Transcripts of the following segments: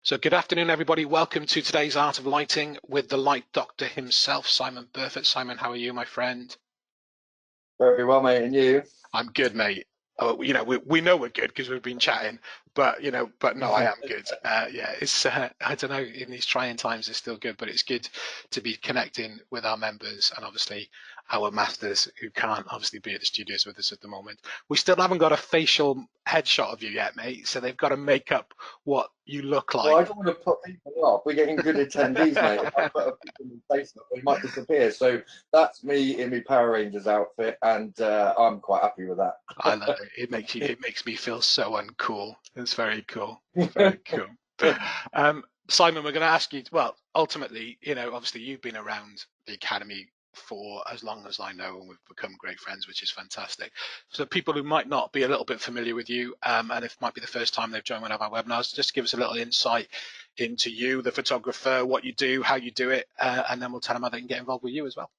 So good afternoon, everybody. Welcome to today's Art of Lighting with the Light Doctor himself, Simon Burfoot. Simon, how are you, my friend? Very well, mate. And you? I'm good, mate. Oh, we know we're good because we've been chatting, but no, I am good. Yeah, it's I don't know, in these trying times, it's still good, but it's good to be connecting with our members and obviously our masters who can't obviously be at the studios with us at the moment. We still haven't got a facial headshot of you yet, mate. So they've got to make up what you look Well, I like. don't want to put people off. We're getting good attendees, mate. If I put a picture in the face, they might disappear. So that's me in my Power Rangers outfit, and I'm quite happy with I know that. it makes me feel so uncool. It's very cool. It's very cool. Simon, we're going to ask you. Well, ultimately, obviously you've been around the academy for as long as I know, and we've become great friends, which is fantastic. So people who might not be a little bit familiar with you, and if it might be the first time they've joined one of our webinars, just give us a little insight into you, the photographer, what you do, how you do it, and then we'll tell them how they can get involved with you as well.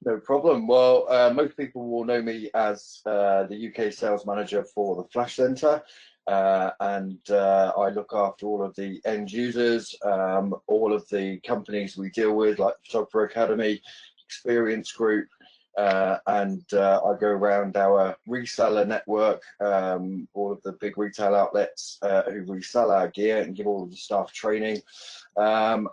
No problem. Well, most people will know me as the UK sales manager for the Flash Centre, and I look after all of the end users, all of the companies we deal with, like Photographer Academy, Experience Group, and I go around our reseller network, all of the big retail outlets who resell our gear and give all of the staff training. And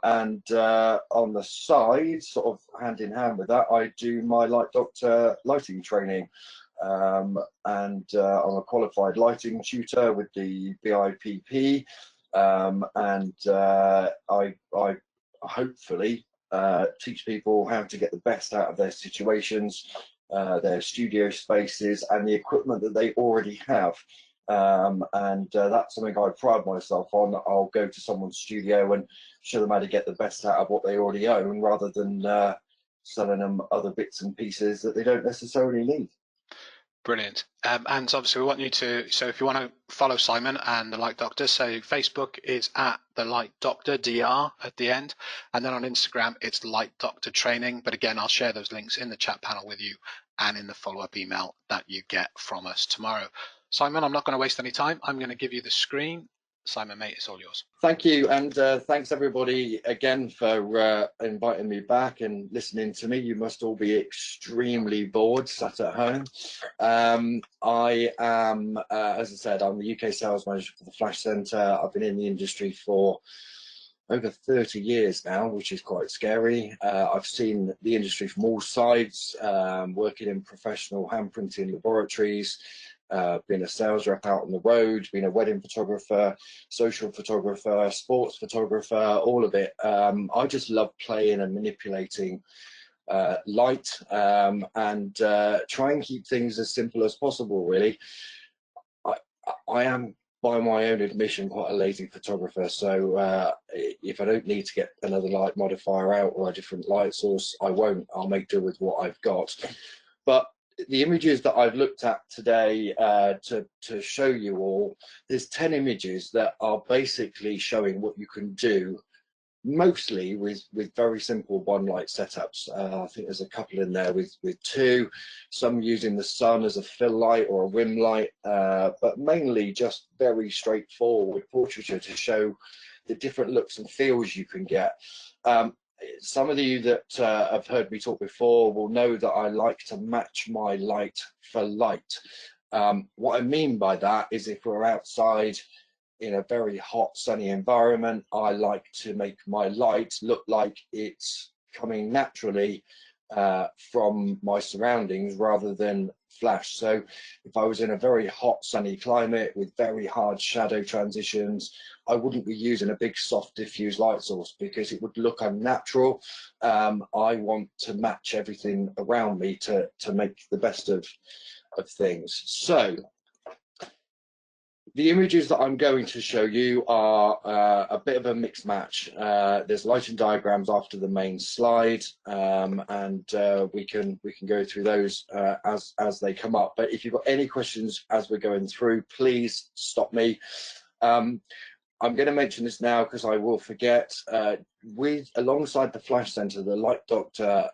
on the side, sort of hand in hand with that, I do my Light Doctor lighting training. And I'm a qualified lighting tutor with the BIPP. And I hopefully teach people how to get the best out of their situations, their studio spaces, and the equipment that they already have. And that's something I pride myself on. I'll go to someone's studio and show them how to get the best out of what they already own, rather than selling them other bits and pieces that they don't necessarily need. Brilliant. And obviously we want you to, so if you want to follow Simon and the Light Doctor, so Facebook is at the Light Doctor, DR at the end. And then on Instagram, it's Light Doctor Training. But again, I'll share those links in the chat panel with you and in the follow-up email that you get from us tomorrow. Simon, I'm not going to waste any time. I'm going to give you the screen. Simon, mate, it's all yours. Thank you, and thanks everybody again for inviting me back and listening to me. You must all be extremely bored sat at home. I am, as I said, I'm the UK sales manager for the Flash Centre. I've been in the industry for over 30 years now, which is quite scary. I've seen the industry from all sides, working in professional hand printing laboratories, been a sales rep out on the road, been a wedding photographer, social photographer, sports photographer, all of it. I just love playing and manipulating light, and try and keep things as simple as possible, really. I am, by my own admission, quite a lazy photographer, so if I don't need to get another light modifier out or a different light source, I won't. I'll make do with what I've got. But the images that I've looked at today to show you all, there's 10 images that are basically showing what you can do, mostly with very simple one light setups. I think there's a couple in there with two, some using the sun as a fill light or a rim light, but mainly just very straightforward portraiture to show the different looks and feels you can get. Some of you that have heard me talk before will know that I like to match my light for light. What I mean by that is, if we're outside in a very hot sunny environment, I like to make my light look like it's coming naturally from my surroundings rather than flash. So if I was in a very hot sunny climate with very hard shadow transitions, I wouldn't be using a big soft diffuse light source because it would look unnatural. I want to match everything around me to make the best of things. So the images that I'm going to show you are a bit of a mixed match. There's lighting diagrams after the main slide, and we can go through those as they come up. But if you've got any questions as we're going through, please stop me. I'm going to mention this now because I will forget. Alongside the Flash Centre, the Light Doctor,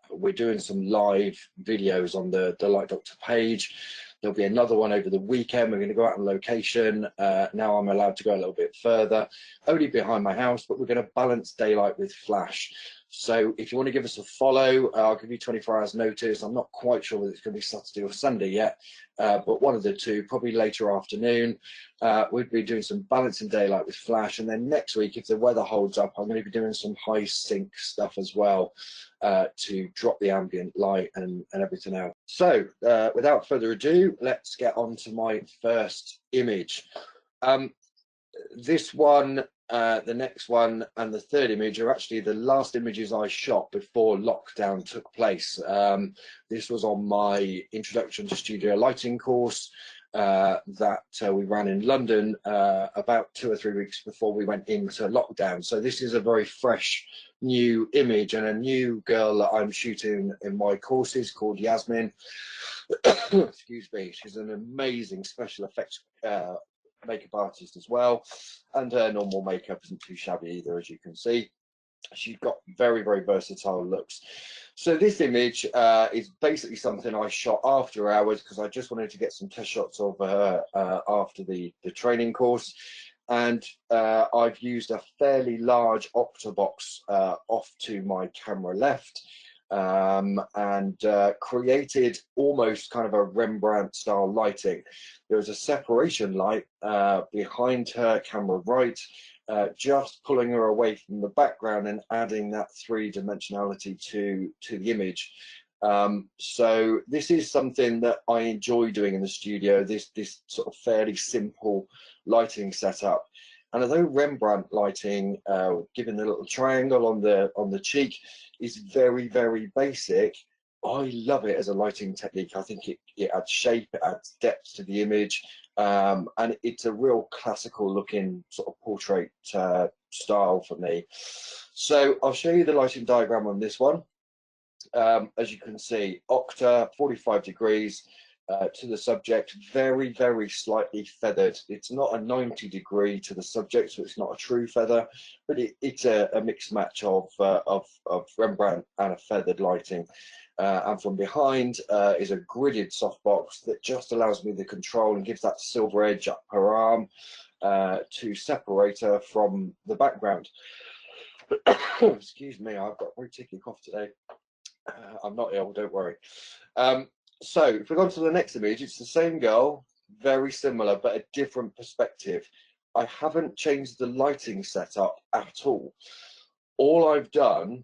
we're doing some live videos on the Light Doctor page. There'll be another one over the weekend. We're going to go out on location. Now I'm allowed to go a little bit further, only behind my house, but we're going to balance daylight with flash. So if you want to give us a follow, I'll give you 24 hours notice. I'm not quite sure whether it's going to be Saturday or Sunday yet, but one of the two, probably later afternoon. We'll be doing some balancing daylight with flash, and then next week, if the weather holds up, I'm going to be doing some high sync stuff as well to drop the ambient light and everything else. So without further ado, let's get on to my first image. This one, the next one, and the third image are actually the last images I shot before lockdown took place. This was on my Introduction to Studio Lighting course that we ran in London about 2 or 3 weeks before we went into lockdown. So this is a very fresh new image, and a new girl that I'm shooting in my courses called Yasmin. Excuse me. She's an amazing special effects makeup artist as well, and her normal makeup isn't too shabby either, as you can see. She's got very, very versatile looks. So this image is basically something I shot after hours because I just wanted to get some test shots of her after the training course. And I've used a fairly large octabox off to my camera left, and created almost kind of a Rembrandt style lighting. There's a separation light behind her camera right, just pulling her away from the background and adding that three-dimensionality to the image. So this is something that I enjoy doing in the studio, this sort of fairly simple lighting setup. And although Rembrandt lighting, given the little triangle on the cheek, is very, very basic, I love it as a lighting technique. I think it adds shape, it adds depth to the image, and it's a real classical looking sort of portrait style for me. So I'll show you the lighting diagram on this one. As you can see, octa, 45 degrees to the subject, very, very slightly feathered. It's not a 90-degree to the subject, so it's not a true feather, but it's a mixed match of Rembrandt and a feathered lighting. And from behind is a gridded softbox that just allows me the control and gives that silver edge up her arm to separate her from the background. Excuse me, I've got a very ticky cough today. I'm not ill, don't worry. So if we go on to the next image, it's the same girl, very similar, but a different perspective. I haven't changed the lighting setup at all. All I've done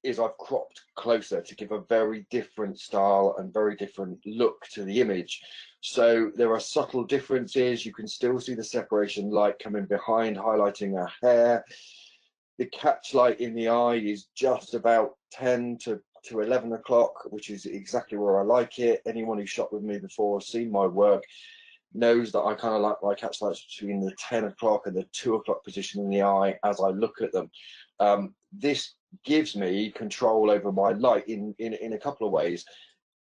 is I've cropped closer to give a very different style and very different look to the image. So there are subtle differences. You can still see the separation light coming behind, highlighting her hair. The catch light in the eye is just about 10 to 11 o'clock, which is exactly where I like it. Anyone who shot with me before, seen my work, knows that I kind of like my catch lights between the 10 o'clock and the 2 o'clock position in the eye as I look at them. This gives me control over my light in a couple of ways.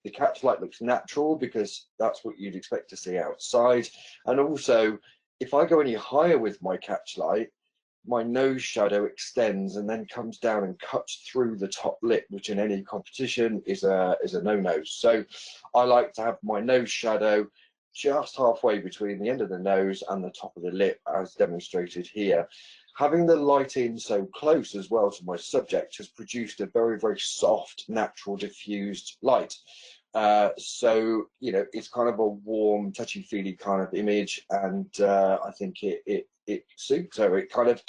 The catch light looks natural because that's what you'd expect to see outside. And also, if I go any higher with my catch light, my nose shadow extends and then comes down and cuts through the top lip, which in any competition is a no-no. So I like to have my nose shadow just halfway between the end of the nose and the top of the lip, as demonstrated here. Having the light in so close as well to my subject has produced a very, very soft, natural, diffused light. So, you know, it's kind of a warm, touchy-feely kind of image, and I think it suits her. It kind of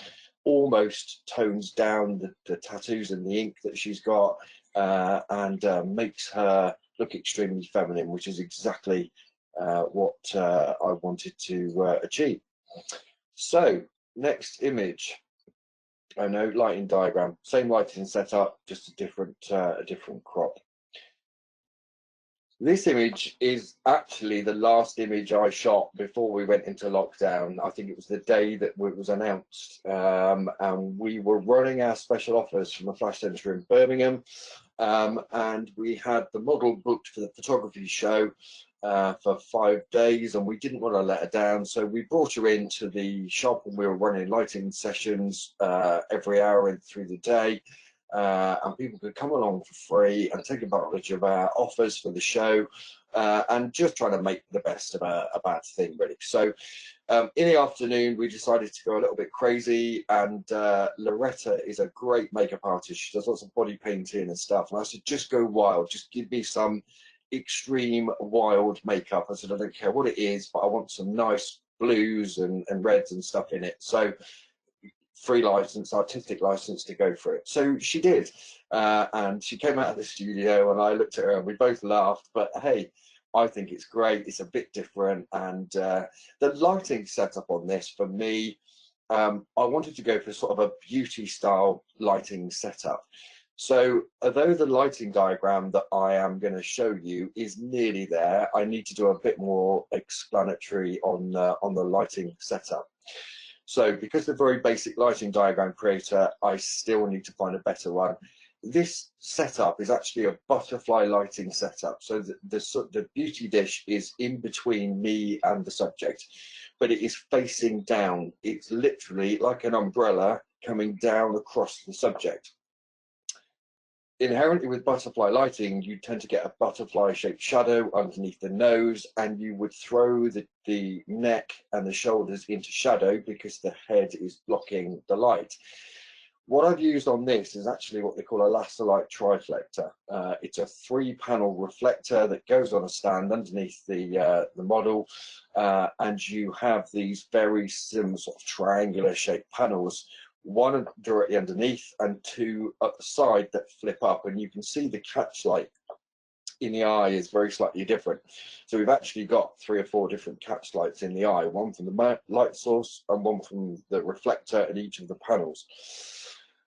almost tones down the tattoos and the ink that she's got, and makes her look extremely feminine, which is exactly what I wanted to achieve. So, next image. I know, lighting diagram, same lighting setup, just a different crop. This image is actually the last image I shot before we went into lockdown. I think it was the day that it was announced, and we were running our special offers from a flash centre in Birmingham, and we had the model booked for the photography show for 5 days, and we didn't want to let her down, so we brought her into the shop, and we were running lighting sessions every hour through the day. and people could come along for free and take advantage of our offers for the show, and just trying to make the best of a bad thing, really. So in the afternoon, we decided to go a little bit crazy, and Loretta is a great makeup artist. She does lots of body painting and stuff. And I said, just go wild, just give me some extreme wild makeup. I said, I don't care what it is, but I want some nice blues and reds and stuff in it. So free license, artistic license to go for it. So she did, and she came out of the studio, and I looked at her and we both laughed. But hey, I think it's great. It's a bit different, and the lighting setup on this, for me, I wanted to go for sort of a beauty style lighting setup. So although the lighting diagram that I am going to show you is nearly there, I need to do a bit more explanatory on the lighting setup. So because the very basic lighting diagram creator, I still need to find a better one. This setup is actually a butterfly lighting setup. So the beauty dish is in between me and the subject, but it is facing down. It's literally like an umbrella coming down across the subject. Inherently with butterfly lighting, you tend to get a butterfly shaped shadow underneath the nose, and you would throw the neck and the shoulders into shadow because the head is blocking the light. What I've used on this is actually what they call a Loxley triflector. It's a 3-panel reflector that goes on a stand underneath the model, and you have these very similar sort of triangular shaped panels, one directly underneath and 2 at the side that flip up, and you can see the catch light in the eye is very slightly different. So we've actually got 3 or 4 different catch lights in the eye, one from the light source and one from the reflector at each of the panels.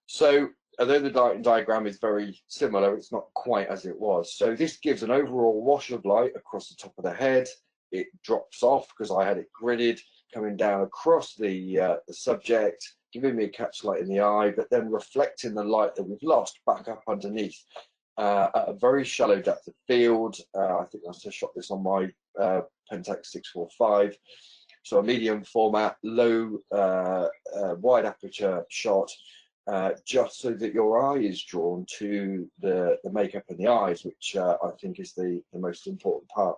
So although the diagram is very similar, it's not quite as it was. So this gives an overall wash of light across the top of the head. It drops off because I had it gridded, coming down across the subject, giving me a catch light in the eye, but then reflecting the light that we've lost back up underneath at a very shallow depth of field. I think I just shot this on my Pentax 645. So a medium format, low wide aperture shot, just so that your eye is drawn to the makeup in the eyes, which I think is the most important part.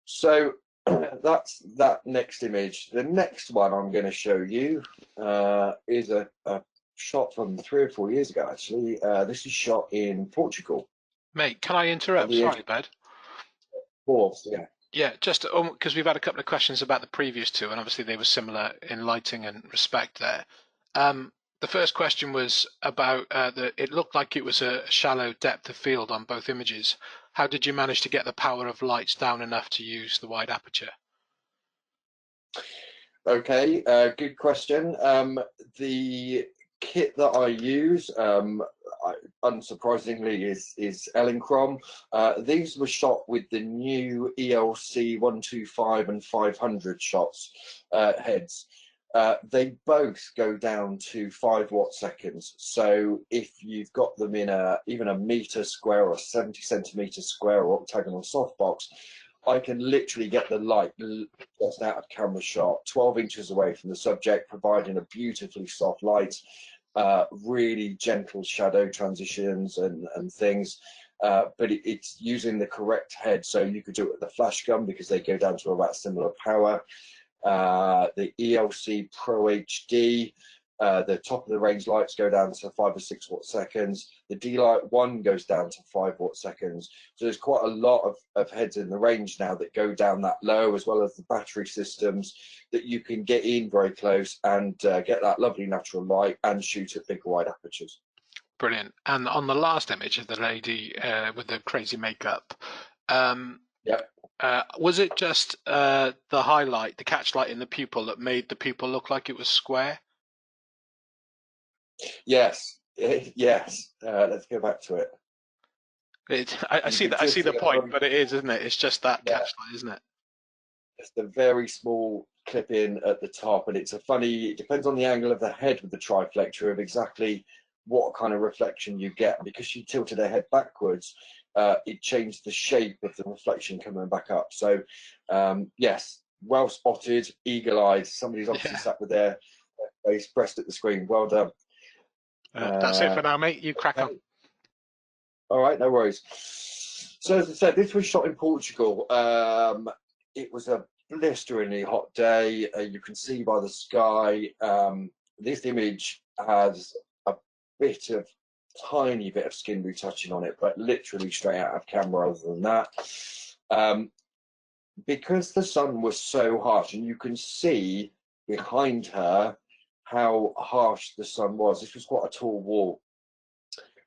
So that's that next image. The next one I'm going to show you is a shot from 3 or 4 years ago, actually. This is shot in Portugal. Mate, can I interrupt? Sorry, bud. Of course, yeah. Yeah, just because we've had a couple of questions about the previous 2, and obviously they were similar in lighting and respect there. The first question was about it looked like it was a shallow depth of field on both images. How did you manage to get the power of lights down enough to use the wide aperture? Okay, good question. The kit that I use, unsurprisingly, is Elinchrom. These were shot with the new ELC 125 and 500 shots heads. They both go down to 5 watt seconds. So if you've got them in even a meter square or 70 centimeter square or octagonal softbox, I can literally get the light just out of camera shot, 12 inches away from the subject, providing a beautifully soft light, really gentle shadow transitions and things. But it's using the correct head. So you could do it with the flash gun because they go down to about similar power. The ELC Pro HD, the top of the range lights go down to 5 or 6 watt seconds. The D-Light 1 goes down to 5 watt seconds. So there's quite a lot of heads in the range now that go down that low, as well as the battery systems that you can get in very close and get that lovely natural light and shoot at big wide apertures. Brilliant. And on the last image of the lady with the crazy makeup, yep. Was it just the highlight, the catch light in the pupil that made the pupil look like it was square? Yes, yes. Let's go back to it. I see the point, but it is, isn't it? It's just that catch light, isn't it? It's the very small clip in at the top, and it's it depends on the angle of the head with the triflector of exactly what kind of reflection you get. Because she tilted her head backwards, it changed the shape of the reflection coming back up. So yes, well spotted, eagle-eyed. Somebody's obviously sat with their face pressed at the screen. Well done. That's it for now, mate. You crack on. All right, no worries. So as I said, this was shot in Portugal. It was a blisteringly hot day. You can see by the sky. This image has a tiny bit of skin retouching on it, but literally straight out of camera. Other than that, because the sun was so harsh, and you can see behind her how harsh the sun was. This was quite a tall wall.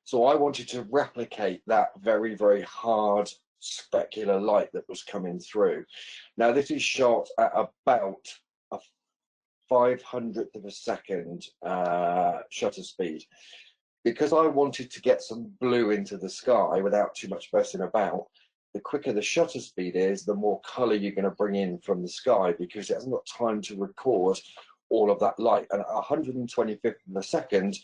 So I wanted to replicate that very, very hard specular light that was coming through. Now this is shot at about a 500th of a second shutter speed. Because I wanted to get some blue into the sky without too much messing about, the quicker the shutter speed is, the more color you're going to bring in from the sky, because it hasn't got time to record all of that light. And at 125th of a second,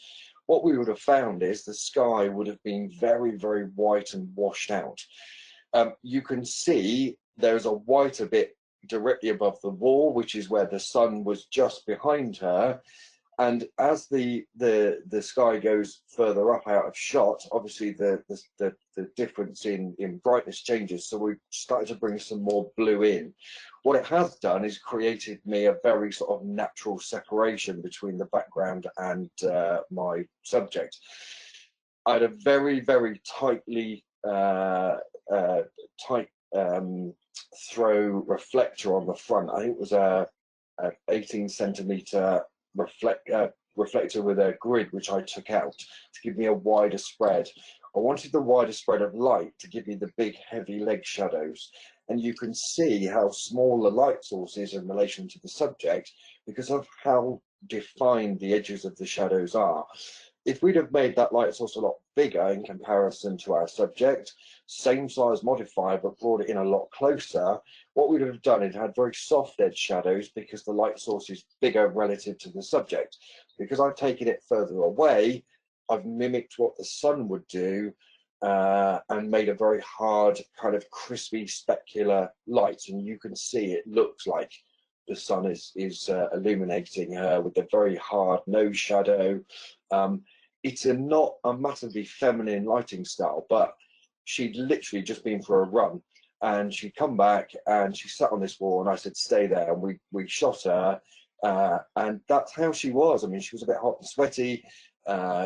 what we would have found is the sky would have been very, very white and washed out. You can see there's a whiter bit directly above the wall, which is where the sun was just behind her. And as the sky goes further up out of shot, obviously the difference in brightness changes. So we've started to bring some more blue in. What it has done is created me a very sort of natural separation between the background and my subject. I had a very, very tightly throw reflector on the front. I think it was a 18 centimeter reflector with a grid, which I took out to give me a wider spread. I wanted the wider spread of light to give me the big heavy leg shadows, and you can see how small the light source is in relation to the subject because of how defined the edges of the shadows are. If we'd have made that light source a lot bigger in comparison to our subject, same size modifier but brought it in a lot closer, what we'd have done, it had very soft edge shadows because the light source is bigger relative to the subject. Because I've taken it further away, I've mimicked what the sun would do and made a very hard, kind of crispy specular light. And you can see it looks like the sun is illuminating her with a very hard nose shadow. It's not a massively feminine lighting style, but she'd literally just been for a run and she'd come back and she sat on this wall and I said, stay there. And we shot her and that's how she was. I mean, she was a bit hot and sweaty.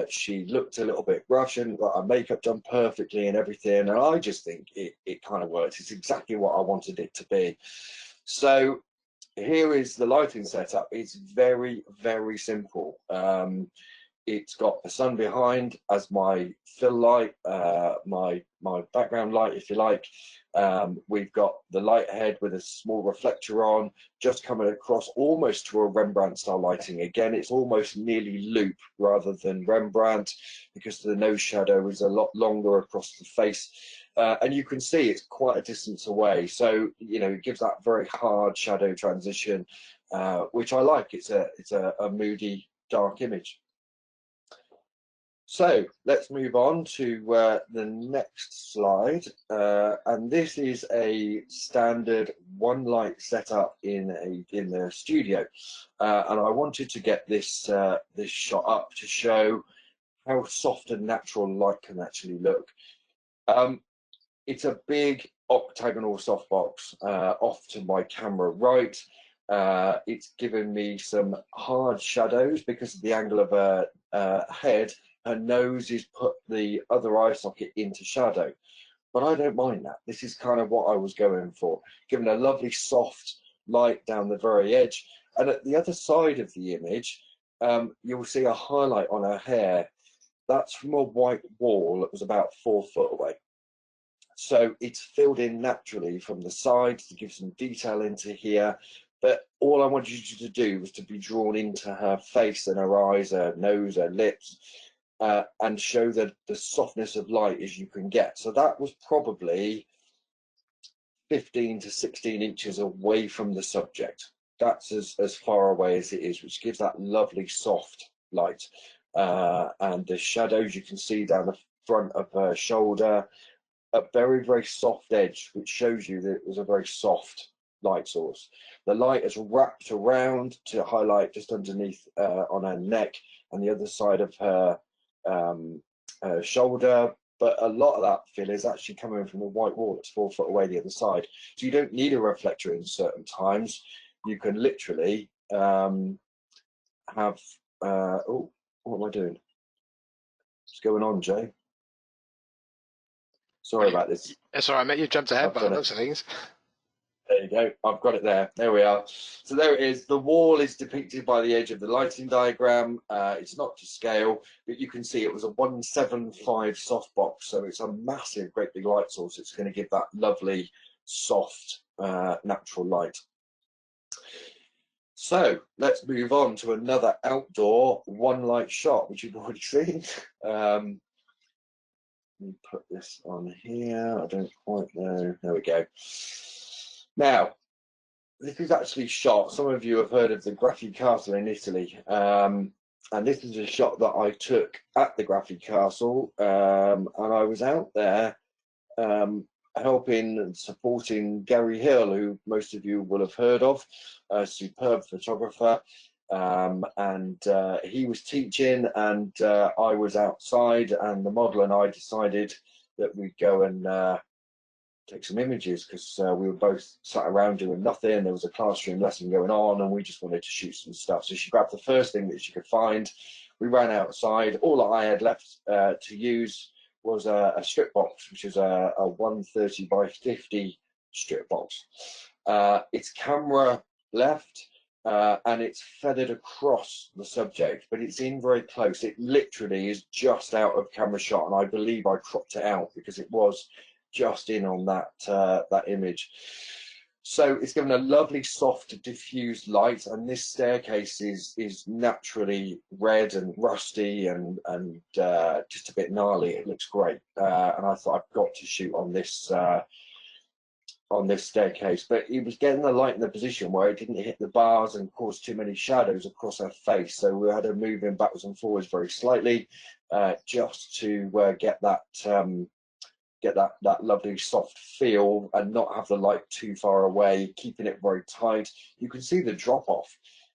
She looked a little bit Russian, got her makeup done perfectly and everything. And I just think it kind of worked. It's exactly what I wanted it to be. So here is the lighting setup. It's very, very simple. It's got the sun behind as my fill light, my background light, if you like. We've got the light head with a small reflector on, just coming across almost to a Rembrandt style lighting. Again, it's almost nearly loop rather than Rembrandt because the nose shadow is a lot longer across the face. And you can see it's quite a distance away. So, you know, it gives that very hard shadow transition, which I like. It's a moody, dark image. So let's move on to the next slide, and this is a standard one light setup in the studio, and I wanted to get this this shot up to show how soft and natural light can actually look. It's a big octagonal softbox off to my camera right. It's given me some hard shadows because of the angle of her head. Her nose is put the other eye socket into shadow, but I don't mind that. This is kind of what I was going for, giving a lovely soft light down the very edge. And at the other side of the image, you'll see a highlight on her hair. That's from a white wall that was about 4 foot away. So it's filled in naturally from the sides to give some detail into here. But all I wanted you to do was to be drawn into her face and her eyes, her nose, her lips, and show the softness of light as you can get. So that was probably 15 to 16 inches away from the subject. That's as far away as it is, which gives that lovely soft light. And the shadows you can see down the front of her shoulder, a very, very soft edge, which shows you that it was a very soft light source. The light is wrapped around to highlight just underneath on her neck and the other side of her shoulder, but a lot of that fill is actually coming from the white wall that's 4 foot away the other side. So you don't need a reflector in certain times. You can literally have, oh, what am I doing? What's going on, Jay? Sorry about this. It's all right, mate. You jumped ahead by the looks of things. There you go. I've got it there. There we are. So there it is. The wall is depicted by the edge of the lighting diagram. It's not to scale, but you can see it was a 175 softbox. So it's a massive, great big light source. It's going to give that lovely, soft, natural light. So let's move on to another outdoor one light shot, which you've already seen. Let me put this on here. I don't quite know. There we go. Now, this is actually shot. Some of you have heard of the Graffi Castle in Italy. And this is a shot that I took at the Graffi Castle. And I was out there helping and supporting Gary Hill, who most of you will have heard of, a superb photographer. And he was teaching, and I was outside, and the model and I decided that we'd go and take some images, because we were both sat around doing nothing. There was a classroom lesson going on, and we just wanted to shoot some stuff. So she grabbed the first thing that she could find. We ran outside. All that I had left to use was a strip box, which is a 130 by 50 strip box. It's camera left, and it's feathered across the subject, but it's in very close. It literally is just out of camera shot, and I believe I cropped it out because it was just in on that that image. So it's given a lovely soft diffused light, and this staircase is naturally red and rusty and just a bit gnarly. It looks great, and I thought I've got to shoot on this staircase. But it was getting the light in the position where it didn't hit the bars and cause too many shadows across her face. So we had to move in backwards and forwards very slightly, just to get that lovely soft feel and not have the light too far away, keeping it very tight. You can see the drop off.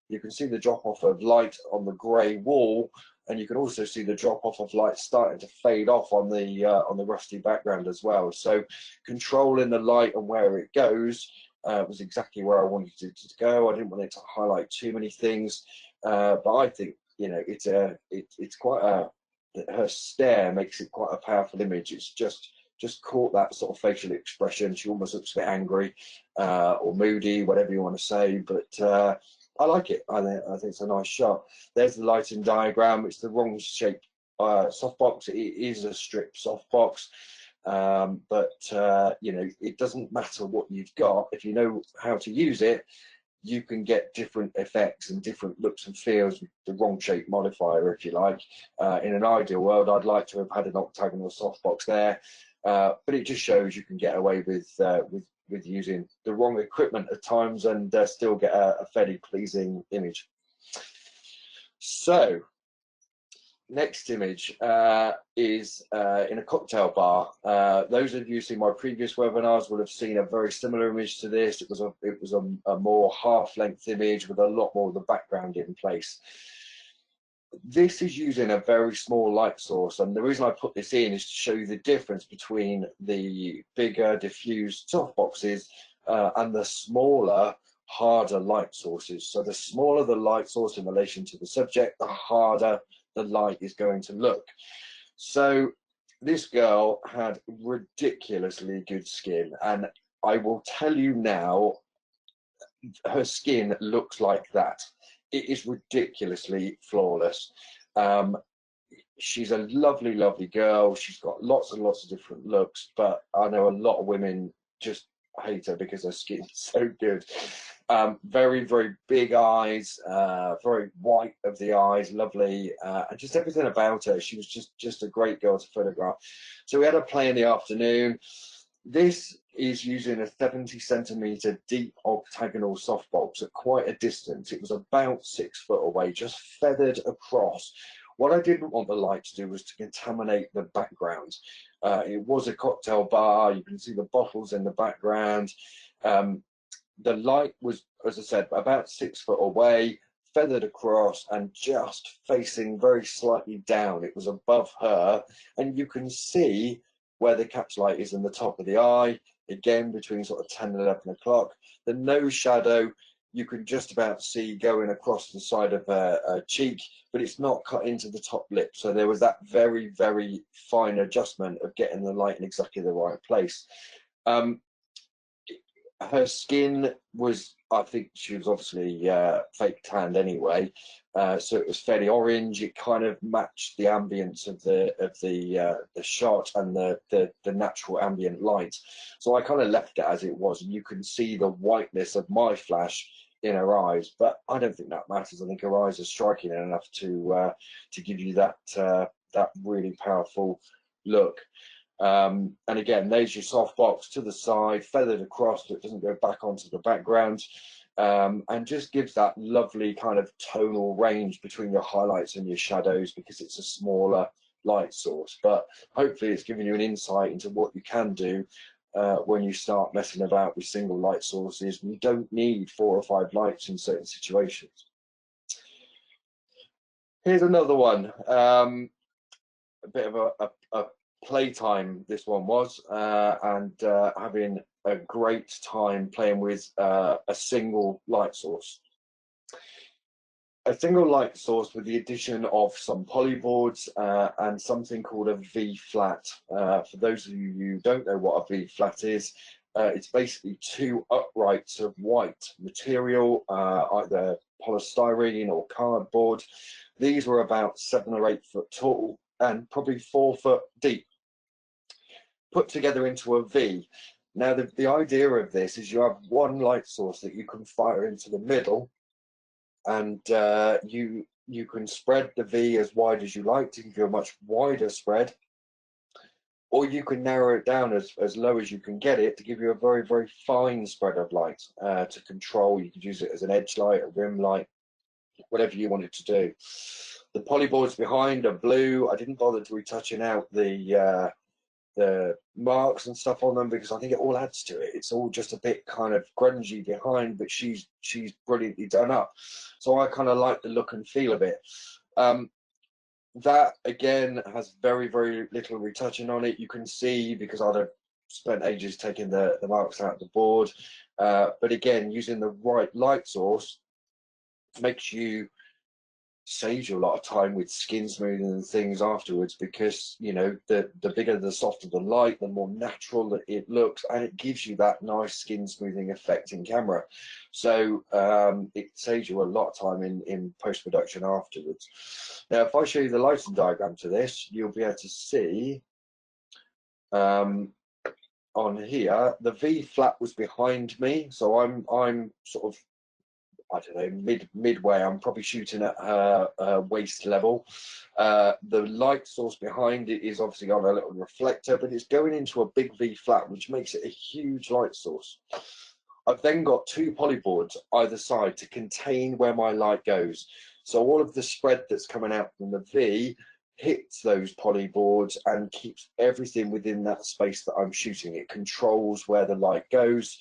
You can see the drop off of light on the grey wall, and you can also see the drop off of light starting to fade off on the rusty background as well. So controlling the light and where it goes was exactly where I wanted it to go. I didn't want it to highlight too many things, but I think, you know, it's quite a, her stare makes it quite a powerful image. It's just caught that sort of facial expression. She almost looks a bit angry or moody, whatever you want to say, but I like it. I think it's a nice shot. There's the lighting diagram. It's the wrong shaped softbox. It is a strip softbox, but you know, it doesn't matter what you've got. If you know how to use it, you can get different effects and different looks and feels with the wrong shape modifier, if you like. In an ideal world, I'd like to have had an octagonal softbox there, but it just shows you can get away with using the wrong equipment at times and still get a fairly pleasing image. So next image is in a cocktail bar. Those of you who see my previous webinars will have seen a very similar image to this. It was a more half-length image with a lot more of the background in place. This is using a very small light source, and the reason I put this in is to show you the difference between the bigger diffused softboxes and the smaller, harder light sources. So the smaller the light source in relation to the subject, the harder the light is going to look. So this girl had ridiculously good skin, and I will tell you now, her skin looks like that. It is ridiculously flawless. She's a lovely, lovely girl. She's got lots and lots of different looks, but I know a lot of women just hate her because her skin is so good. Very, very big eyes, very white of the eyes, lovely, and just everything about her. She was just a great girl to photograph. So we had her play in the afternoon. This is using a 70 centimeter deep octagonal softbox at quite a distance. It was about 6 foot away, just feathered across. What I didn't want the light to do was to contaminate the background. It was a cocktail bar. You can see the bottles in the background. The light was, as I said, about 6 foot away, feathered across and just facing very slightly down. It was above her, and you can see where the catch light is in the top of the eye, again between sort of 10 and 11 o'clock. The nose shadow you can just about see going across the side of her cheek, but it's not cut into the top lip. So there was that very, very fine adjustment of getting the light in exactly the right place. Her skin was, I think she was obviously fake tanned anyway, so it was fairly orange. It kind of matched the ambience of the shot and the natural ambient light. So I kind of left it as it was, and you can see the whiteness of my flash in her eyes. But I don't think that matters. I think her eyes are striking enough to give you that that really powerful look. And again, there's your softbox to the side, feathered across so it doesn't go back onto the background, and just gives that lovely kind of tonal range between your highlights and your shadows, because it's a smaller light source. But hopefully it's giving you an insight into what you can do when you start messing about with single light sources. You don't need 4 or 5 lights in certain situations. Here's another one, a bit of a playtime this one was, and having a great time playing with a single light source. A single light source with the addition of some polyboards and something called a V flat. For those of you who don't know what a V flat is, it's basically 2 uprights of white material, either polystyrene or cardboard. These were about 7 or 8 foot tall and probably 4 foot deep, put together into a V. Now the idea of this is you have one light source that you can fire into the middle, and you can spread the V as wide as you like to give you a much wider spread, or you can narrow it down as low as you can get it to give you a very, very fine spread of light to control. You could use it as an edge light, a rim light, whatever you wanted to do. The polyboards behind are blue. I didn't bother to retouching out the marks and stuff on them because I think it all adds to it. It's all just a bit kind of grungy behind, but she's brilliantly done up. So I kind of like the look and feel of it. That again has very, very little retouching on it. You can see, because I'd have spent ages taking the marks out of the board, but again, using the right light source makes you saves you a lot of time with skin smoothing and things afterwards, because you know the bigger, the softer the light, the more natural that it looks, and it gives you that nice skin smoothing effect in camera. So it saves you a lot of time in post-production afterwards. Now if I show you the lighting diagram to this, you'll be able to see on here the V flat was behind me, so I'm sort of, I don't know, midway. I'm probably shooting at her waist level. The light source behind it is obviously on a little reflector, but it's going into a big V flat, which makes it a huge light source. I've then got 2 polyboards either side to contain where my light goes. So all of the spread that's coming out from the V hits those polyboards and keeps everything within that space that I'm shooting. It controls where the light goes.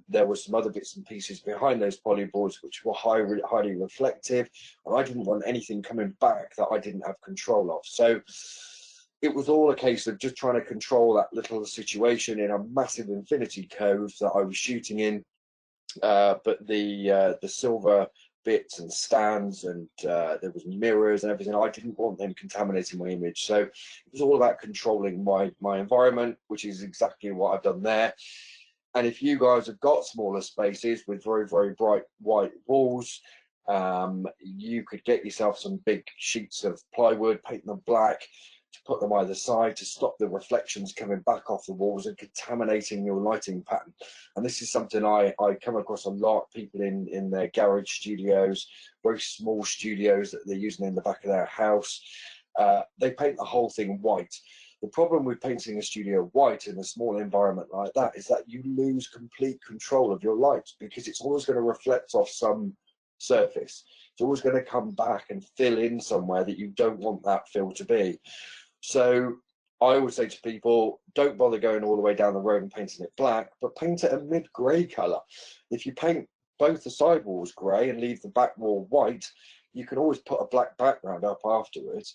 There were some other bits and pieces behind those polyboards which were highly reflective, and I didn't want anything coming back that I didn't have control of. So it was all a case of just trying to control that little situation in a massive infinity cove that I was shooting in. But the silver bits and stands, and there was mirrors and everything, I didn't want them contaminating my image. So it was all about controlling my environment, which is exactly what I've done there. And if you guys have got smaller spaces with very, very bright white walls, you could get yourself some big sheets of plywood, paint them black, to put them either side to stop the reflections coming back off the walls and contaminating your lighting pattern. And this is something I come across a lot. People in their garage studios, very small studios that they're using in the back of their house, they paint the whole thing white. The problem with painting a studio white in a small environment like that is that you lose complete control of your light, because it's always going to reflect off some surface. It's always going to come back and fill in somewhere that you don't want that fill to be. So I always say to people, don't bother going all the way down the road and painting it black, but paint it a mid-grey colour. If you paint both the sidewalls grey and leave the back wall white, you can always put a black background up afterwards,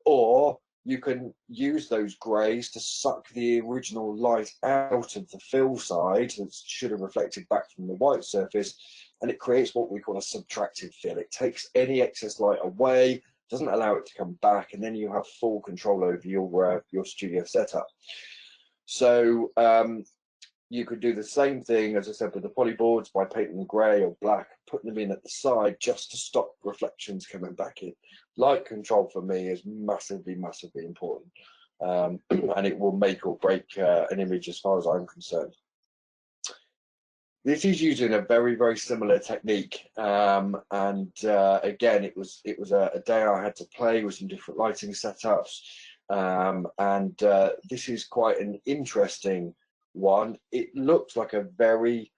or you can use those greys to suck the original light out of the fill side that should have reflected back from the white surface, and it creates what we call a subtractive fill. It takes any excess light away, doesn't allow it to come back, and then you have full control over your studio setup. So you could do the same thing, as I said, with the polyboards by painting them grey or black, putting them in at the side just to stop reflections coming back in. Light control for me is massively, massively important, and it will make or break an image as far as I'm concerned. This is using a very, very similar technique, and again, it was a day I had to play with some different lighting setups, and this is quite an interesting one. It looks like a very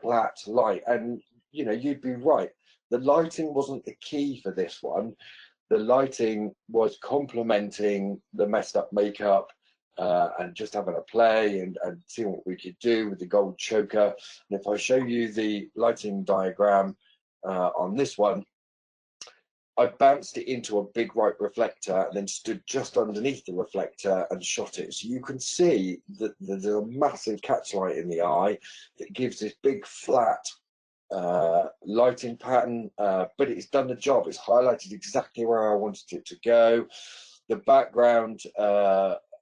flat light, and you know, you'd be right, the lighting wasn't the key for this one. The lighting was complementing the messed up makeup, and just having a play and seeing what we could do with the gold choker. And if I show you the lighting diagram on this one, I bounced it into a big right reflector and then stood just underneath the reflector and shot it. So you can see that there's a massive catch light in the eye that gives this big flat lighting pattern, but it's done the job. It's highlighted exactly where I wanted it to go. The background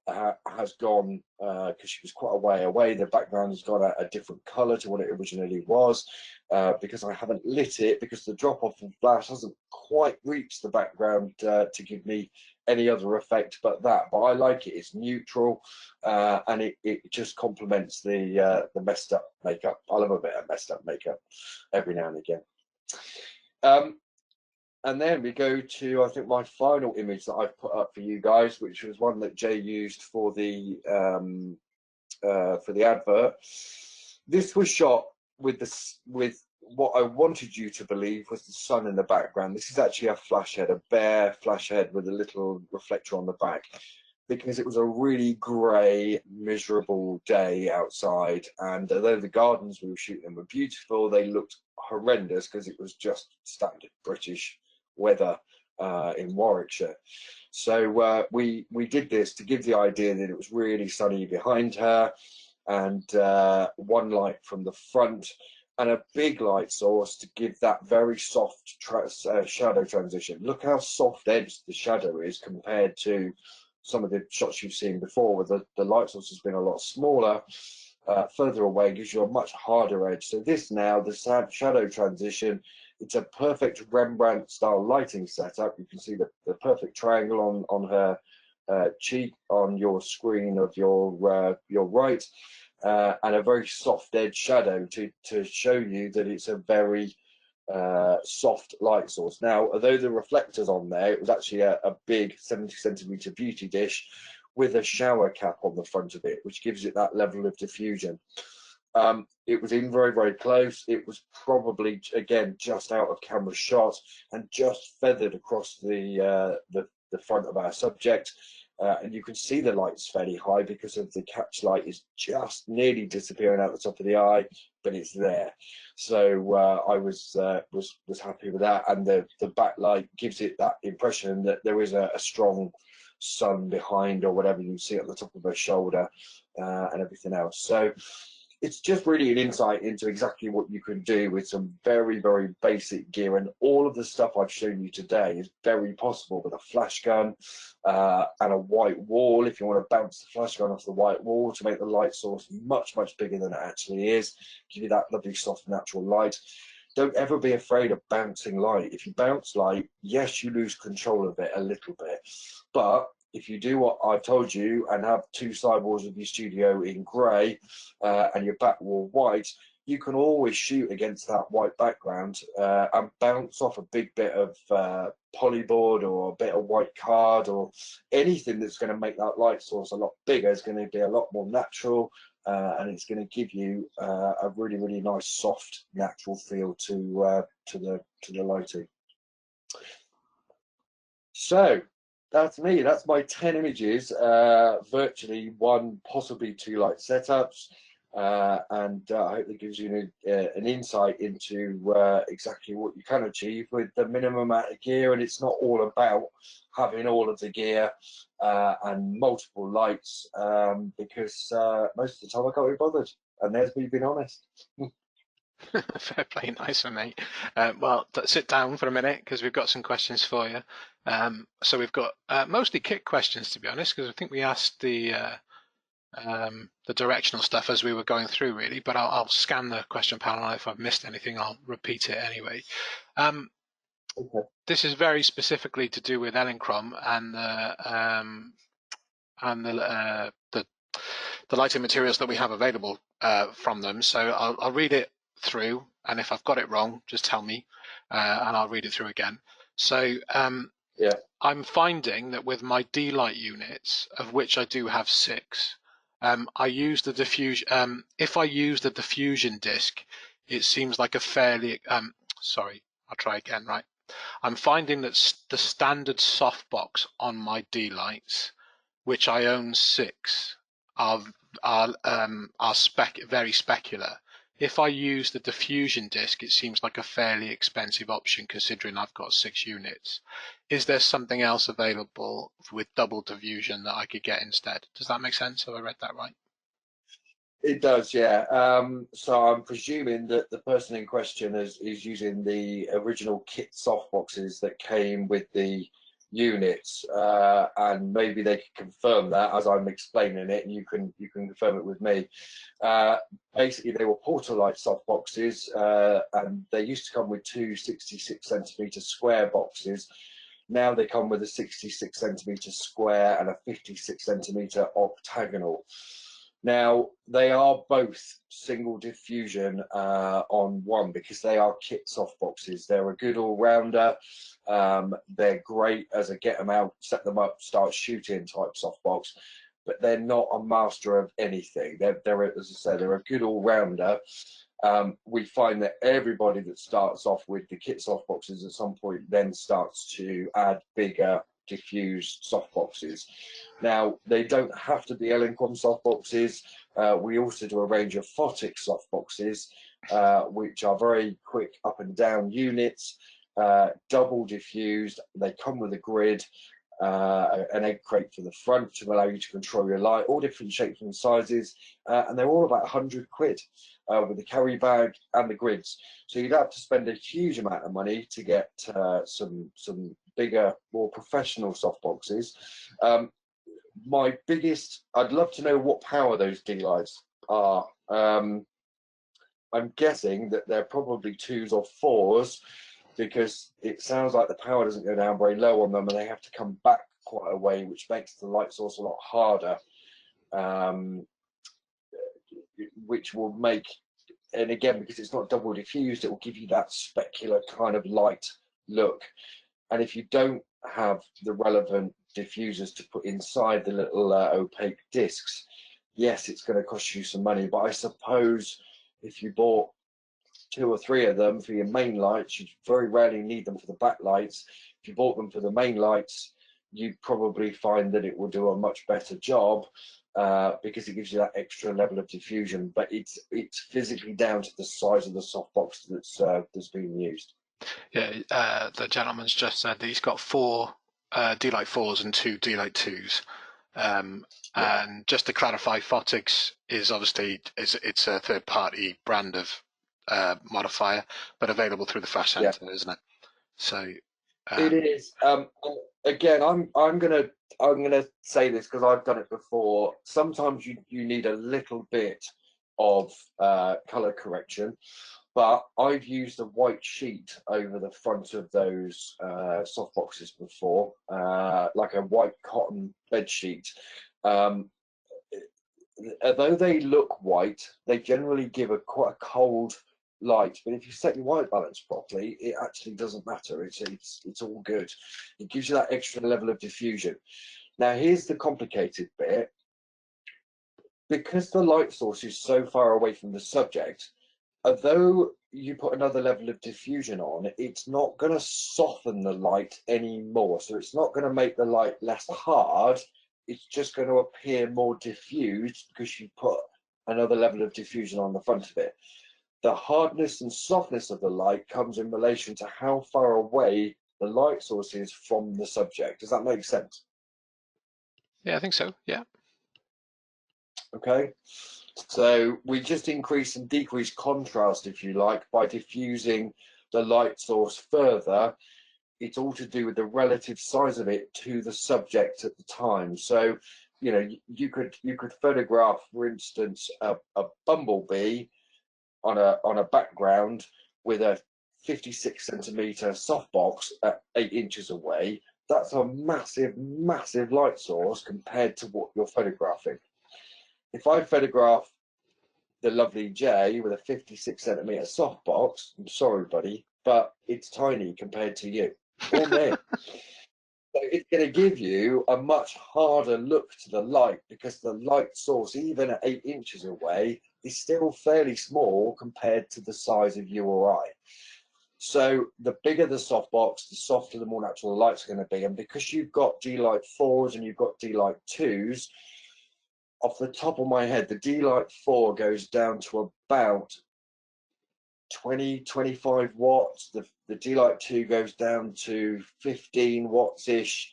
has gone, because she was quite a way away, the background has got a different colour to what it originally was, because I haven't lit it, because the drop off of flash hasn't quite reached the background to give me any other effect but that. But I like it, it's neutral, and it just complements the messed up makeup. I love a bit of messed up makeup every now and again. And then we go to, I think, my final image that I've put up for you guys, which was one that Jay used for the advert. This was shot with what I wanted you to believe was the sun in the background. This is actually a flash head, a bare flash head with a little reflector on the back, because it was a really grey, miserable day outside, and although the gardens we were shooting were beautiful, they looked horrendous because it was just standard British weather in Warwickshire. So we did this to give the idea that it was really sunny behind her, and one light from the front and a big light source to give that very soft shadow transition. Look how soft edged the shadow is compared to some of the shots you've seen before, where the light source has been a lot smaller. Further away gives you a much harder edge. So this now, the shadow transition, it's a perfect Rembrandt style lighting setup. You can see the perfect triangle on her cheek on your screen of your right, and a very soft edge shadow to show you that it's a very soft light source. Now, although the reflector's on there, it was actually a big 70cm beauty dish with a shower cap on the front of it, which gives it that level of diffusion. It was in very, very close. It was probably, again, just out of camera shot and just feathered across the front of our subject. And you can see the light's fairly high because of the catch light is just nearly disappearing out the top of the eye, but it's there. So I was happy with that, and the backlight gives it that impression that there is a strong sun behind, or whatever you see at the top of her shoulder, and everything else. So it's just really an insight into exactly what you can do with some very, very basic gear, and all of the stuff I've shown you today is very possible with a flash gun and a white wall. If you want to bounce the flash gun off the white wall to make the light source much, much bigger than it actually is, give you that lovely soft natural light. Don't ever be afraid of bouncing light. If you bounce light, yes, you lose control of it a little bit, but if you do what I've told you and have two sidewalls of your studio in grey and your back wall white, you can always shoot against that white background and bounce off a big bit of polyboard or a bit of white card, or anything that's going to make that light source a lot bigger. Is going to be a lot more natural, and it's going to give you a really, really nice, soft, natural feel to the lighting. So that's me. That's my 10 images, virtually one, possibly two light setups. and I hope that gives you an insight into exactly what you can achieve with the minimum amount of gear. And it's not all about having all of the gear and multiple lights, because most of the time I can't be bothered, and there's me being honest. Fair play, nice one, mate. Well, sit down for a minute because we've got some questions for you. So we've got mostly kit questions, to be honest, because I think we asked the directional stuff as we were going through, really. But I'll scan the question panel, and if I've missed anything, I'll repeat it anyway. Okay. This is very specifically to do with Elinchrom and the lighting materials that we have available from them. So I'll read it through, and if I've got it wrong, just tell me, and I'll read it through again. So Yeah. I'm finding that with my D-light units, of which I do have 6, I use the diffusion. If I use the diffusion disc, it seems like a fairly sorry, I'll try again. Right, I'm finding that the standard softbox on my D-lights, which I own 6, are very specular. If I use the diffusion disc, it seems like a fairly expensive option considering I've got 6 units. Is there something else available with double diffusion that I could get instead? Does that make sense? Have I read that right? It does, yeah. So I'm presuming that the person in question is using the original kit softboxes that came with the units, and maybe they can confirm that as I'm explaining it, and you can confirm it with me. Basically, they were Portalite softboxes, and they used to come with 2 66cm square boxes. Now they come with a 66cm square and a 56cm octagonal. Now they are both single diffusion on one, because they are kit softboxes. They're a good all-rounder. They're great as a get them out, set them up, start shooting type softbox, but they're not a master of anything. They're as I say, they're a good all-rounder. We find that everybody that starts off with the kit softboxes at some point then starts to add bigger diffused softboxes. Now, they don't have to be Elinchrom softboxes. We also do a range of Photic softboxes, which are very quick up and down units, double diffused. They come with a grid, an egg crate for the front to allow you to control your light, all different shapes and sizes, and they're all about 100 quid with the carry bag and the grids. So you'd have to spend a huge amount of money to get some bigger, more professional softboxes. I'd love to know what power those D-lights are. I'm guessing that they're probably 2s or 4s, because it sounds like the power doesn't go down very low on them, and they have to come back quite a way, which makes the light source a lot harder, which will make, and again, because it's not double diffused, it will give you that specular kind of light look. And if you don't have the relevant diffusers to put inside the little opaque discs, yes, it's going to cost you some money, but I suppose if you bought 2 or 3 of them for your main lights, you very rarely need them for the backlights. If you bought them for the main lights, you'd probably find that it will do a much better job, because it gives you that extra level of diffusion. But it's physically down to the size of the softbox that's being used. Yeah, the gentleman's just said that he's got 4 D-Light 4s and 2 D-Light 2s. And just to clarify, Photic is obviously it's a third-party brand of modifier, but available through the Flash Centre, isn't it? So it is. Again, I'm gonna say this because I've done it before. Sometimes you need a little bit of color correction, but I've used a white sheet over the front of those soft boxes before, like a white cotton bed sheet. Although they look white, they generally give quite a cold light, but if you set your white balance properly, it actually doesn't matter. It's all good. It gives you that extra level of diffusion. Now here's the complicated bit. Because the light source is so far away from the subject, although you put another level of diffusion on, it's not going to soften the light anymore. So it's not going to make the light less hard. It's just going to appear more diffused because you put another level of diffusion on the front of it. The hardness and softness of the light comes in relation to how far away the light source is from the subject. Does that make sense? Yeah, I think so. Yeah. Okay. So we just increase and decrease contrast, if you like, by diffusing the light source further. It's all to do with the relative size of it to the subject at the time. So, you know, you could photograph, for instance, a bumblebee on a background with a 56 centimeter softbox at 8 inches away. That's a massive, massive light source compared to what you're photographing. If I photograph the lovely Jay with a 56 centimeter softbox, I'm sorry, buddy, but it's tiny compared to you or me. So it's going to give you a much harder look to the light, because the light source, even at 8 inches away, is still fairly small compared to the size of you or I. So the bigger the softbox, the softer, the more natural the light's going to be. And because you've got D-Light 4s and you've got D-Light 2s, off the top of my head, the D-Light 4 goes down to about 20-25 watts. The D-Light 2 goes down to 15 watts ish.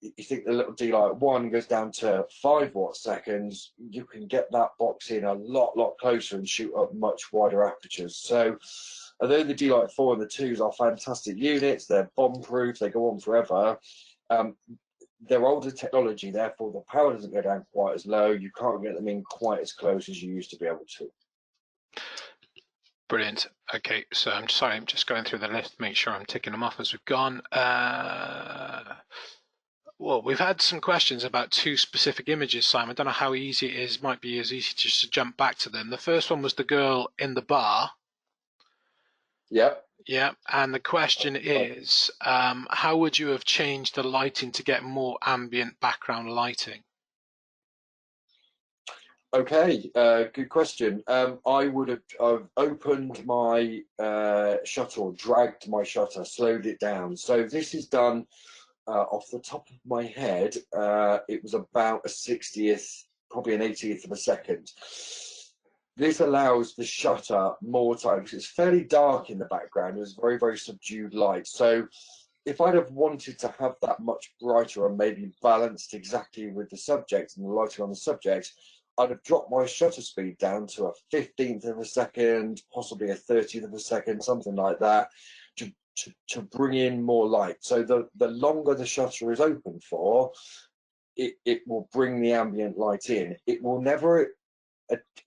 You think the little D-Light 1 goes down to 5 watt seconds, you can get that box in a lot closer and shoot up much wider apertures. So although the D-Light 4 and the 2s are fantastic units, they're bomb proof, they go on forever, they're older technology, therefore the power doesn't go down quite as low. You can't get them in quite as close as you used to be able to. Brilliant. Okay, so I'm sorry, I'm just going through the list, make sure I'm ticking them off as we've gone. Well, we've had some questions about two specific images, Simon. I don't know how easy it is. Might be as easy just to jump back to them. The first one was the girl in the bar. Yep. Yeah, and the question is, how would you have changed the lighting to get more ambient background lighting? Okay, good question. I would have opened my shutter, or dragged my shutter, slowed it down. So this is done off the top of my head. It was about a 60th, probably an 80th of a second. This allows the shutter more time, because it's fairly dark in the background. It was very, very subdued light. So if I'd have wanted to have that much brighter and maybe balanced exactly with the subject and the lighting on the subject, I'd have dropped my shutter speed down to a 15th of a second, possibly a 30th of a second, something like that, to bring in more light. So the longer the shutter is open for, it will bring the ambient light in. It will never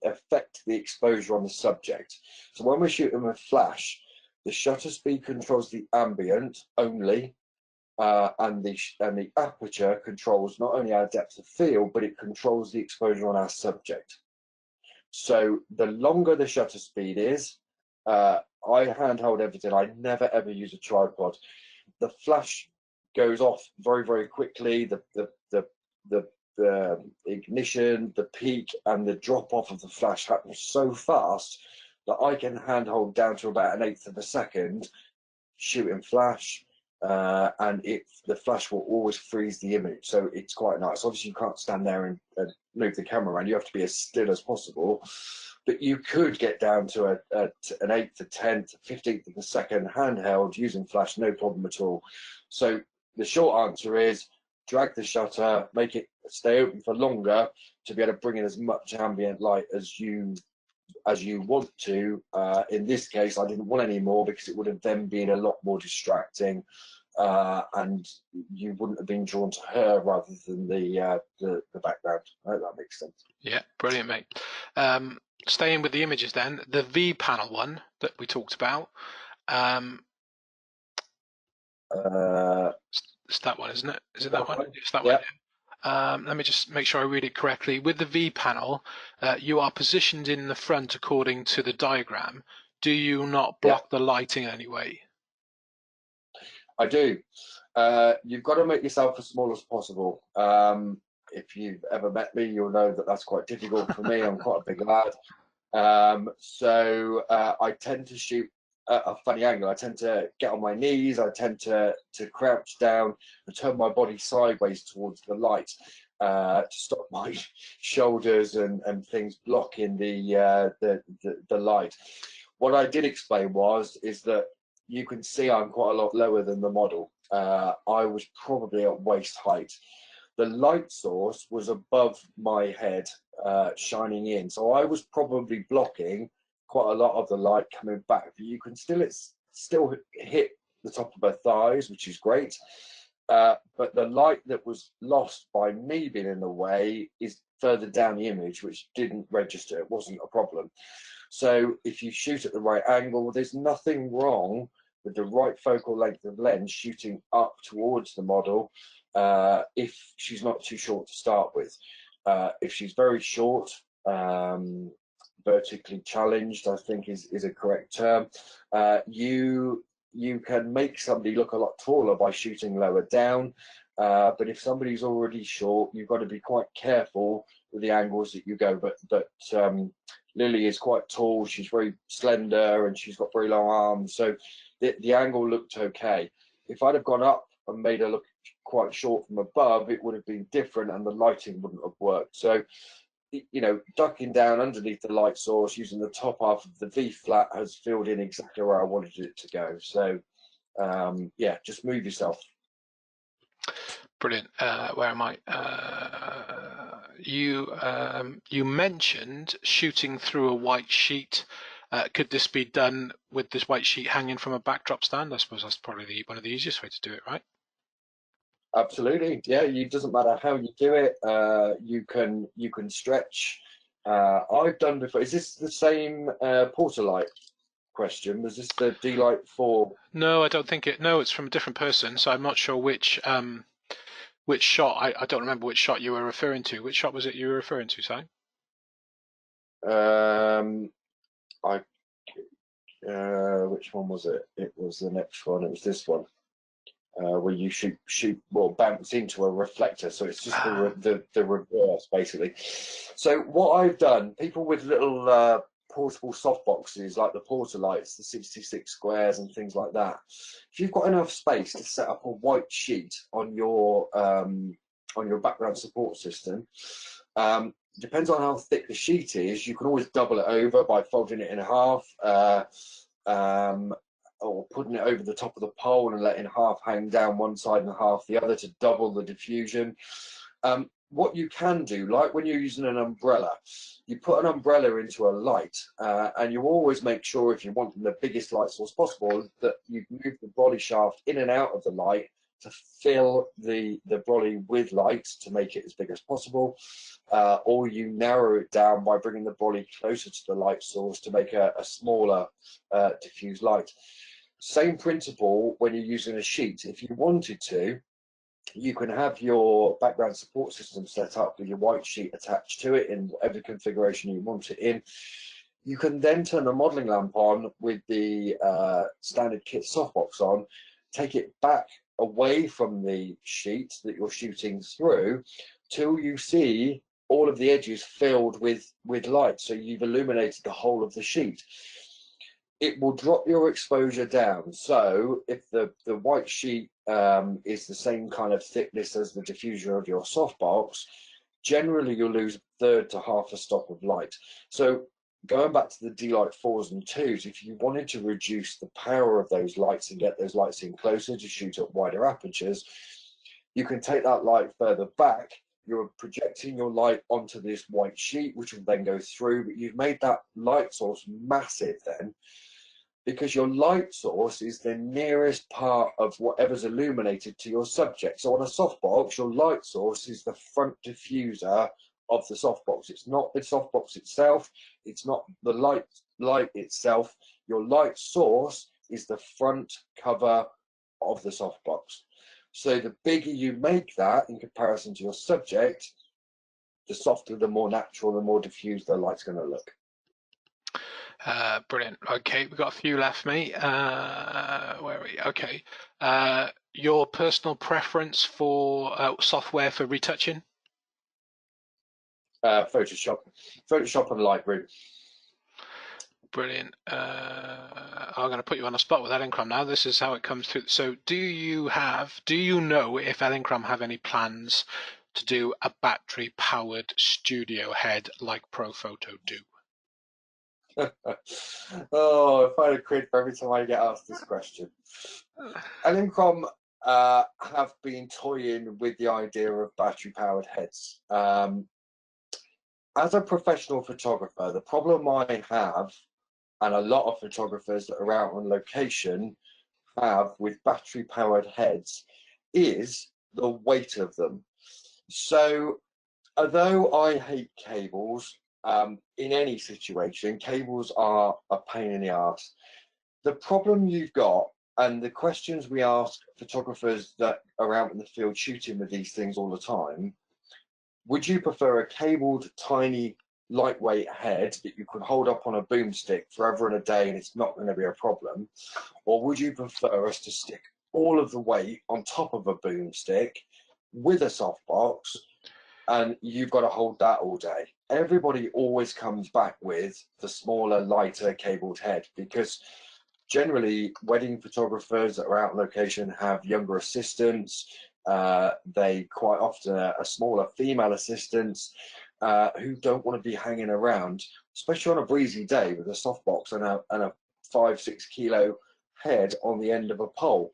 affect the exposure on the subject. So when we're shooting with flash, the shutter speed controls the ambient only, and the aperture controls not only our depth of field, but it controls the exposure on our subject. So the longer the shutter speed is, I handheld everything. I never ever use a tripod. The flash goes off very, very quickly. The ignition, the peak, and the drop off of the flash happens so fast that I can handhold down to about an 1/8 of a second, shooting flash, and the flash will always freeze the image. So it's quite nice. Obviously, you can't stand there and move the camera around. You have to be as still as possible. But you could get down to an 1/8, a 10th, 15th of a second handheld using flash, no problem at all. So the short answer is drag the shutter, make it stay open for longer to be able to bring in as much ambient light as you want to. In this case, I didn't want any more because it would have then been a lot more distracting, and you wouldn't have been drawn to her rather than the background. I hope that makes sense. Yeah, brilliant, mate. Staying with the images then, the V panel one that we talked about. It's that one, isn't it? Is it that one? It's that one. Yeah. Let me just make sure I read it correctly. With the V panel, you are positioned in the front according to the diagram. Do you not block the lighting anyway? I do. You've got to make yourself as small as possible. If you've ever met me, you'll know that that's quite difficult for me. I'm quite a big lad. So I tend to shoot a funny angle. I tend to get on my knees. I tend to crouch down and turn my body sideways towards the light. to stop my shoulders and things blocking the light. What I did explain is that you can see I'm quite a lot lower than the model. I was probably at waist height. The light source was above my head, shining in, so I was probably blocking quite a lot of the light coming back. But you can still hit the top of her thighs, which is great. But the light that was lost by me being in the way is further down the image, which didn't register. It wasn't a problem. So if you shoot at the right angle, there's nothing wrong with the right focal length of lens shooting up towards the model, if she's not too short to start with. If she's very short, vertically challenged, I think is a correct term, you can make somebody look a lot taller by shooting lower down. But if somebody's already short, you've got to be quite careful with the angles that you go. But Lily is quite tall, she's very slender, and she's got very long arms, so the angle looked okay. If I'd have gone up and made her look quite short from above, it would have been different and the lighting wouldn't have worked. So, you know, ducking down underneath the light source using the top half of the V flat has filled in exactly where I wanted it to go. So yeah, just move yourself. Brilliant. Where am I? You mentioned shooting through a white sheet. Could this be done with this white sheet hanging from a backdrop stand? I suppose that's probably one of the easiest way to do it, right? Absolutely, yeah. It doesn't matter how you do it. You can stretch. I've done before. Is this the same Portalight question? Was this the D-Light 4? No, I don't think it. No, it's from a different person. So I'm not sure which shot. I don't remember which shot you were referring to. Which shot was it you were referring to, Si? Which one was it? It was the next one. It was this one, where you bounce into a reflector. So it's just the reverse, basically. So what I've done, people with little portable soft boxes like the Portalights, the 66 squares and things like that, if you've got enough space to set up a white sheet on your background support system, depends on how thick the sheet is, you can always double it over by folding it in half, or putting it over the top of the pole and letting half hang down one side and half the other to double the diffusion. What you can do, like when you're using an umbrella, you put an umbrella into a light, and you always make sure, if you want the biggest light source possible, that you move the brolly shaft in and out of the light to fill the brolly with light to make it as big as possible, or you narrow it down by bringing the brolly closer to the light source to make a smaller diffuse light. Same principle when you're using a sheet. If you wanted to, you can have your background support system set up with your white sheet attached to it in whatever configuration you want it in. You can then turn the modeling lamp on with the standard kit softbox on, take it back away from the sheet that you're shooting through till you see all of the edges filled with light, so you've illuminated the whole of the sheet. It will drop your exposure down. So if the white sheet is the same kind of thickness as the diffuser of your softbox, generally you'll lose a third to half a stop of light. So going back to the D-Light 4s and 2s, if you wanted to reduce the power of those lights and get those lights in closer to shoot at wider apertures, you can take that light further back. You're projecting your light onto this white sheet, which will then go through, but you've made that light source massive then, because your light source is the nearest part of whatever's illuminated to your subject. So on a softbox, your light source is the front diffuser of the softbox. It's not the softbox itself. It's not the light itself. Your light source is the front cover of the softbox. So the bigger you make that in comparison to your subject, the softer, the more natural, the more diffused the light's going to look. Brilliant. Okay, we've got a few left, mate. Where are we? Okay. Your personal preference for software for retouching? Photoshop and Lightroom. Brilliant. I'm going to put you on the spot with Elinchrom now. This is how it comes through. So do you know if Elinchrom have any plans to do a battery powered studio head like Photo do? Oh, if I had a quid for every time I get asked this question. Elinchrom have been toying with the idea of battery powered heads. As a professional photographer, the problem I have, and a lot of photographers that are out on location have with battery powered heads, is the weight of them. So although I hate cables, in any situation, cables are a pain in the arse. The problem you've got, and the questions we ask photographers that are out in the field shooting with these things all the time: would you prefer a cabled, tiny, lightweight head that you could hold up on a boomstick forever and a day and it's not going to be a problem? Or would you prefer us to stick all of the weight on top of a boomstick with a softbox and you've got to hold that all day? Everybody always comes back with the smaller, lighter cabled head, because generally wedding photographers that are out on location have younger assistants. They quite often are smaller female assistants who don't want to be hanging around, especially on a breezy day with a softbox and a 5-6 kilo head on the end of a pole.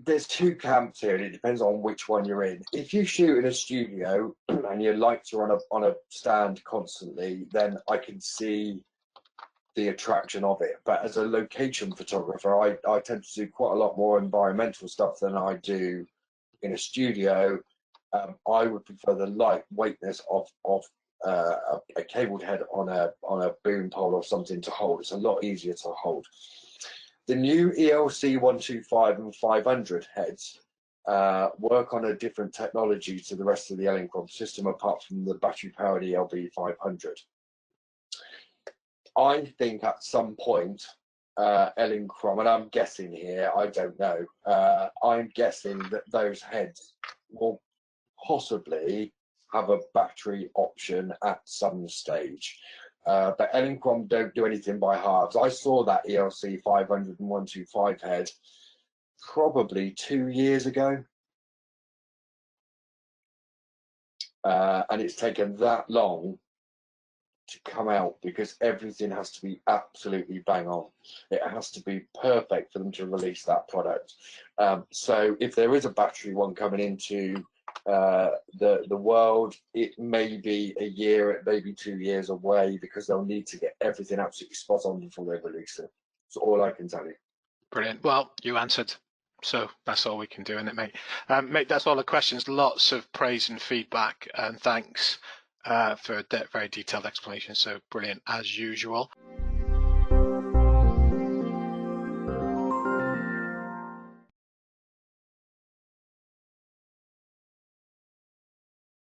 There's two camps here, and it depends on which one you're in. If you shoot in a studio and your lights are on a stand constantly, then I can see the attraction of it. But as a location photographer, I tend to do quite a lot more environmental stuff than I do in a studio. I would prefer the lightweightness of a cabled head on a boom pole or something to hold. It's a lot easier to hold. The new ELC 125 and 500 heads work on a different technology to the rest of the Elinchrom system, apart from the battery powered ELB 500. I think at some point Elinchrom, and I'm guessing here, I don't know, I'm guessing that those heads will possibly have a battery option at some stage. But Elinchrom don't do anything by halves. I saw that ELC 500 and 125 head probably 2 years ago. And it's taken that long to come out because everything has to be absolutely bang on. It has to be perfect for them to release that product. So if there is a battery one coming into the world, it may be a year, it may be 2 years away, because they'll need to get everything absolutely spot on before they release it. That's all I can tell you. Brilliant. Well, you answered, so that's all we can do, isn't it, mate? Mate, that's all the questions. Lots of praise and feedback, and thanks for a very detailed explanation. So brilliant as usual.